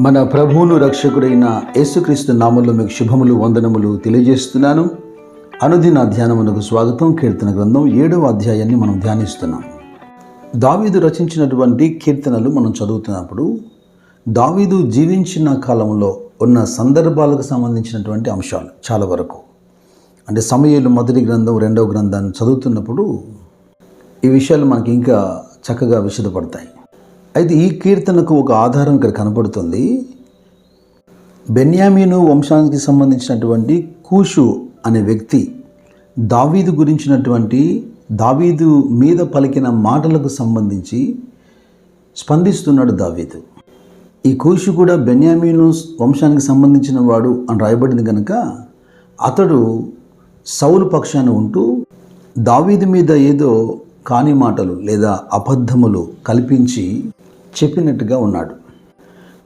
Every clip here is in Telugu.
మన ప్రభువును రక్షకుడైన యేసుక్రీస్తు నామములో మీకు శుభములు వందనములు తెలియజేస్తున్నాను. అనుదిన ధ్యానమునకు స్వాగతం. కీర్తన గ్రంథం 7వ అధ్యాయాన్ని మనం ధ్యానిస్తున్నాం. దావీదు రచించినటువంటి కీర్తనలు మనం చదువుతున్నప్పుడు దావీదు జీవించిన కాలంలో ఉన్న సందర్భాలకు సంబంధించినటువంటి అంశాలు చాలా వరకు, అంటే సమూయేలు మొదటి గ్రంథం 2వ గ్రంథాన్ని చదువుతున్నప్పుడు ఈ విషయాలు మనకి ఇంకా చక్కగా విశదపడతాయి. అయితే ఈ కీర్తనకు ఒక ఆధారం ఇక్కడ కనపడుతుంది. బెన్యామీను వంశానికి సంబంధించినటువంటి కూషు అనే వ్యక్తి దావీదు గురించినటువంటి దావీదు మీద పలికిన మాటలకు సంబంధించి స్పందిస్తున్నాడు దావీదు. ఈ కూషు కూడా బెన్యామీను వంశానికి సంబంధించిన వాడు అని రాయబడింది కనుక అతడు సౌలు పక్షాన ఉంటూ దావీదు మీద ఏదో కాని మాటలు లేదా అబద్ధములు కల్పించి చెప్పినట్టుగా ఉన్నాడు.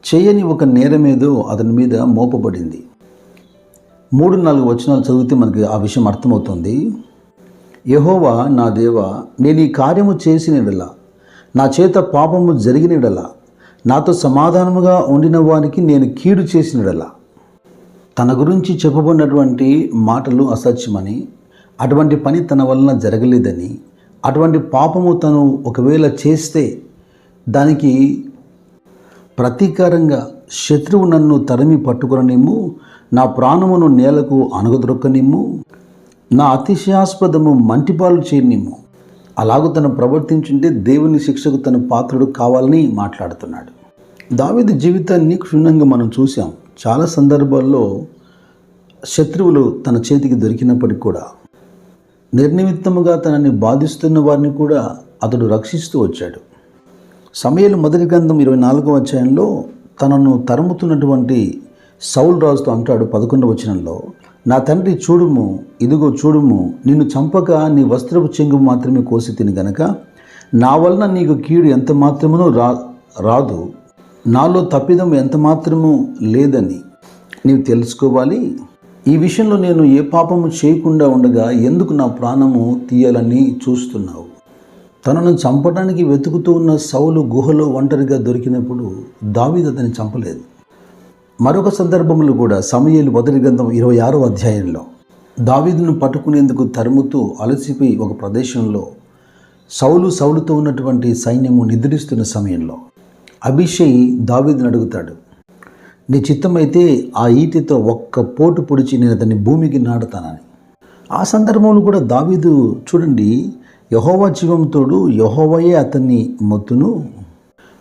చేయని ఒక నేరమేదో అతని మీద మోపబడింది. 3-4 వచనాలు చదివితే మనకి ఆ విషయం అర్థమవుతుంది. యెహోవా నా దేవా, నేను ఈ కార్యము చేసినడల, నా చేత పాపము జరిగినడల, నాతో సమాధానముగా ఉండిన వానికి నేను కీడు చేసినడల, తన గురించి చెప్పబడినటువంటి మాటలు అసత్యమని, అటువంటి పని తన వలన జరగలేదని, అటువంటి పాపము తను ఒకవేళ చేస్తే దానికి ప్రతీకారంగా శత్రువు నన్ను తరిమి పట్టుకుననిమ్ము, నా ప్రాణమును నేలకు అణగదొక్కనిమ్ము, నా అతిశయాస్పదము మంటిపాలు చేయనిమ్ము. అలాగూ తను ప్రవర్తించుంటే దేవుని శిక్షకు తన పాత్రుడు కావాలని మాట్లాడుతున్నాడు. దావీదు జీవితాన్ని క్షుణ్ణంగా మనం చూసాం. చాలా సందర్భాల్లో శత్రువులు తన చేతికి దొరికినప్పటికీ కూడా నిర్నిమిత్తముగా తనని బాధిస్తున్న వారిని కూడా అతడు రక్షిస్తూ వచ్చాడు. సమూయేలు మొదటి గ్రంథం 24వ అధ్యాయంలో తనను తరుముతున్నటువంటి సౌలు రాజుతో అంటాడు 11వ వచనంలో, నా తండ్రి చూడుము, ఇదిగో చూడుము, నిన్ను చంపక నీ వస్త్రపు చెంగు మాత్రమే కోసి తిని గనక నా వలన నీకు కీడు ఎంత మాత్రమును రాదు, నాలో తప్పిదం ఎంత మాత్రము లేదని నీవు తెలుసుకోవాలి. ఈ విషయంలో నేను ఏ పాపము చేయకుండా ఉండగా ఎందుకు నా ప్రాణము తీయాలని చూస్తున్నావు? తనను చంపడానికి వెతుకుతూ ఉన్న సౌలు గుహలో ఒంటరిగా దొరికినప్పుడు దావీదు అతన్ని చంపలేదు. మరొక సందర్భంలో కూడా సమూయేలు మొదటి గ్రంథం 26వ అధ్యాయంలో దావీదును పట్టుకునేందుకు తరుముతూ అలసిపోయి ఒక ప్రదేశంలో సౌలుతో ఉన్నటువంటి సైన్యము నిద్రిస్తున్న సమయంలో అభిషేయి దావీదును అడుగుతాడు, నీ చిత్తమైతే ఆ ఈటితో ఒక్క పోటు పొడిచి నేను అతన్ని భూమికి నాటుతానని. ఆ సందర్భంలో కూడా దావీదు చూడండి, యెహోవా జీవంతోడు, యెహోవాయే అతన్ని మొత్తును,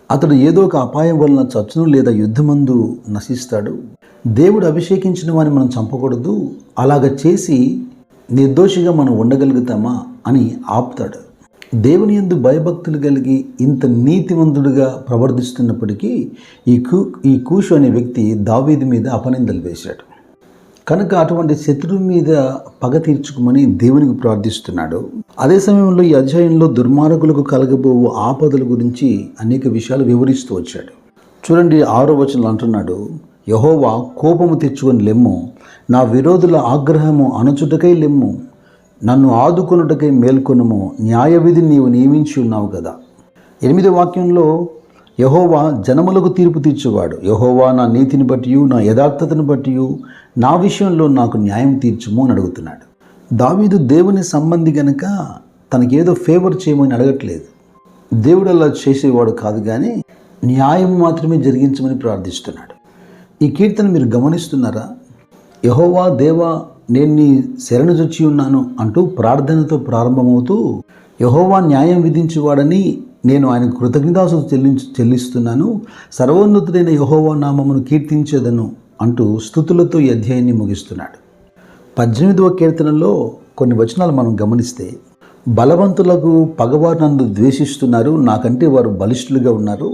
అతడు ఏదో ఒక అపాయం వలన చచ్చును లేదా యుద్ధమందు నశిస్తాడు, దేవుడు అభిషేకించిన వారిని మనం చంపకూడదు, అలాగ చేసి నిర్దోషిగా మనం ఉండగలుగుతామా అని ఆపుతాడు. దేవుని యందు భయభక్తులు కలిగి ఇంత నీతివంతుడిగా ప్రవర్తిస్తున్నప్పటికీ ఈ కూషు అనే వ్యక్తి దావీదు మీద అపనిందలు వేశాడు కనుక అటువంటి శత్రువు మీద పగ తీర్చుకోమని దేవునికి ప్రార్థిస్తున్నాడు. అదే సమయంలో ఈ అధ్యాయంలో దుర్మార్గులకు కలగబోవు ఆపదల గురించి అనేక విషయాలు వివరిస్తూ వచ్చాడు. చూడండి 6వ వచనంలో అంటున్నాడు, యెహోవా కోపము తెచ్చుకొని లెమ్ము, నా విరోధుల ఆగ్రహము అణచుటకై లెమ్ము, నన్ను ఆదుకొనుటకై మేల్కొనుము, న్యాయవిధి నీవు నియమించి ఉన్నావు కదా. 8వ వాక్యంలో యెహోవా జనములకు తీర్పు తీర్చేవాడు, యెహోవా నా నీతిని బట్టి నా యథార్థతను బట్టి నా విషయంలో నాకు న్యాయం తీర్చుము అని అడుగుతున్నాడు. దావీదు దేవుని సంబంధి గనక తనకేదో ఫేవర్ చేయమని అడగట్లేదు. దేవుడు అలా చేసేవాడు కాదు, కానీ న్యాయం మాత్రమే జరిగించమని ప్రార్థిస్తున్నాడు. ఈ కీర్తన మీరు గమనిస్తున్నారా? యెహోవా దేవా, నేను నీ శరణు జొచ్చి ఉన్నాను అంటూ ప్రార్థనతో ప్రారంభమవుతూ యెహోవా న్యాయం విధించేవాడని నేను ఆయనకు కృతజ్ఞతాస్తుతులు చెల్లిస్తున్నాను, సర్వోన్నతుడైన యెహోవా నామమును కీర్తించేదను అంటూ స్తుతులతో ఈ అధ్యాయాన్ని ముగిస్తున్నాడు. 18వ కీర్తనలో కొన్ని వచనాలు మనం గమనిస్తే, బలవంతులకు పగవారు నన్ను ద్వేషిస్తున్నారు, నాకంటే వారు బలిష్ఠులుగా ఉన్నారు,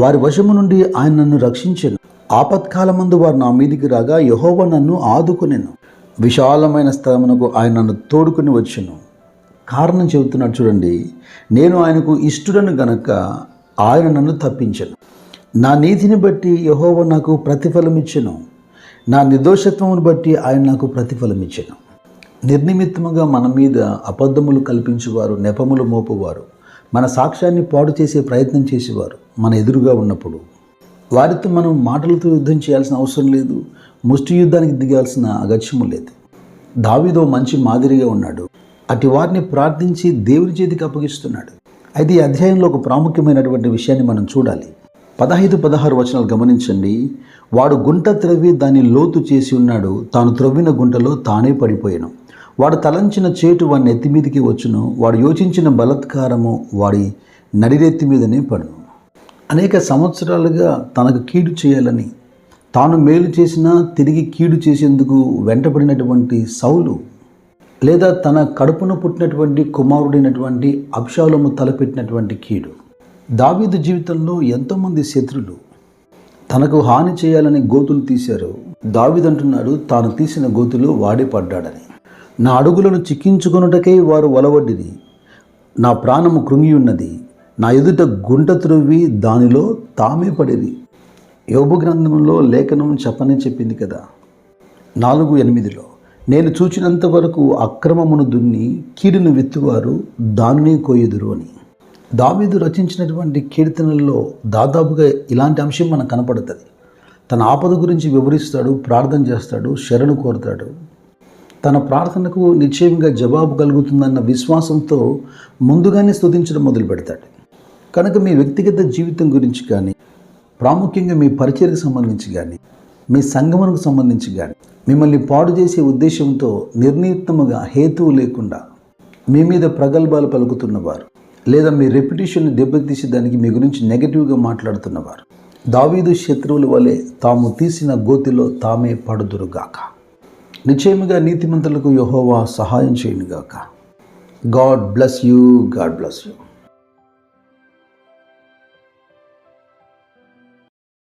వారి వశము నుండి ఆయన నన్ను రక్షించెను, ఆపత్కాలమందు వారు నా మీదికి రాగా యెహోవా నన్ను ఆదుకొనెను, విశాలమైన స్థలమునకు ఆయన నన్ను తోడుకొని వచ్చెను. కారణం చెబుతున్నాడు చూడండి, నేను ఆయనకు ఇష్టుడను గనక ఆయన నన్ను తప్పించెను, నా నీతిని బట్టి యెహోవా నాకు ప్రతిఫలం ఇచ్చెను, నా నిర్దోషత్వమును బట్టి ఆయన నాకు ప్రతిఫలం ఇచ్చెను. నిర్నిమిత్తముగా మన మీద అబద్ధములు కల్పించేవారు, నెపములు మోపువారు, మన సాక్ష్యాన్ని పాడు చేసే ప్రయత్నం చేసేవారు మన ఎదురుగా ఉన్నప్పుడు వారితో మనం మాటలతో యుద్ధం చేయాల్సిన అవసరం లేదు, ముష్టి యుద్ధానికి దిగాల్సిన అగత్యము లేదు. దావీదు మంచి మాదిరిగా ఉన్నాడు. అటు వారిని ప్రార్థించి దేవుని చేతికి అప్పగిస్తున్నాడు. అయితే ఈ అధ్యాయంలో ఒక ప్రాముఖ్యమైనటువంటి విషయాన్ని మనం చూడాలి. 15-16 వచనాలు గమనించండి. వాడు గుంట త్రవ్వి దాన్ని లోతు చేసి ఉన్నాడు, తాను త్రవ్విన గుంటలో తానే పడిపోయాను. వాడు తలంచిన చేటు వాడి నెత్తి మీదకి వచ్చును, వాడు యోచించిన బలాత్కారము వాడి నడిరెత్తి మీదనే పడును. అనేక సంవత్సరాలుగా తనకు కీడు చేయాలని, తాను మేలు చేసినా తిరిగి కీడు చేసేందుకు వెంటబడినటువంటి సౌలు, లేదా తన కడుపున పుట్టినటువంటి కుమారుడైనటువంటి అబ్షాలోము తలపెట్టినటువంటి కీడు. దావీదు జీవితంలో ఎంతోమంది శత్రులు తనకు హాని చేయాలని గోతులు తీశారు. దావీదు అంటున్నాడు, తాను తీసిన గోతులో వాడే పడ్డాడని. నా అడుగులను చిక్కించుకొనుటకై వారు వలవడ్డిరి, నా ప్రాణము కృంగి ఉన్నది, నా ఎదుట గుంట త్రవ్వి దానిలో తామే పడిరి. యోబు గ్రంథంలో లేఖనం చెప్పింది కదా, 4:8, నేను చూచినంత వరకు అక్రమమును దున్ని కీడును విత్తువారు దాన్ని కోయుదురు అని. దావీదు రచించినటువంటి కీర్తనల్లో దాదాపుగా ఇలాంటి అంశం మనకు కనపడుతుంది. తన ఆపద గురించి వివరిస్తాడు, ప్రార్థన చేస్తాడు, శరణు కోరుతాడు. తన ప్రార్థనకు నిశ్చయంగా జవాబు కలుగుతుందన్న విశ్వాసంతో ముందుగానే స్తుతించడం మొదలు పెడతాడు. కనుక మీ వ్యక్తిగత జీవితం గురించి కానీ, ప్రాముఖ్యంగా మీ పరిచర్యకు సంబంధించి కానీ, మీ సంగమనకు సంబంధించి కానీ, మిమ్మల్ని పాడు చేసే ఉద్దేశంతో నిర్ణీతముగా హేతువు లేకుండా మీ మీద ప్రగల్భాలు పలుకుతున్నవారు, లేదా మీ రెప్యుటేషన్ని దెబ్బతీసి దానికి మీ గురించి నెగటివ్గా మాట్లాడుతున్నవారు, దావీదు శత్రువుల వలె తాము తీసిన గోతిలో తామే పడుదురుగాక. నిశ్చయముగా నీతిమంతులకు యెహోవా సహాయం చేయునుగాక. God bless you.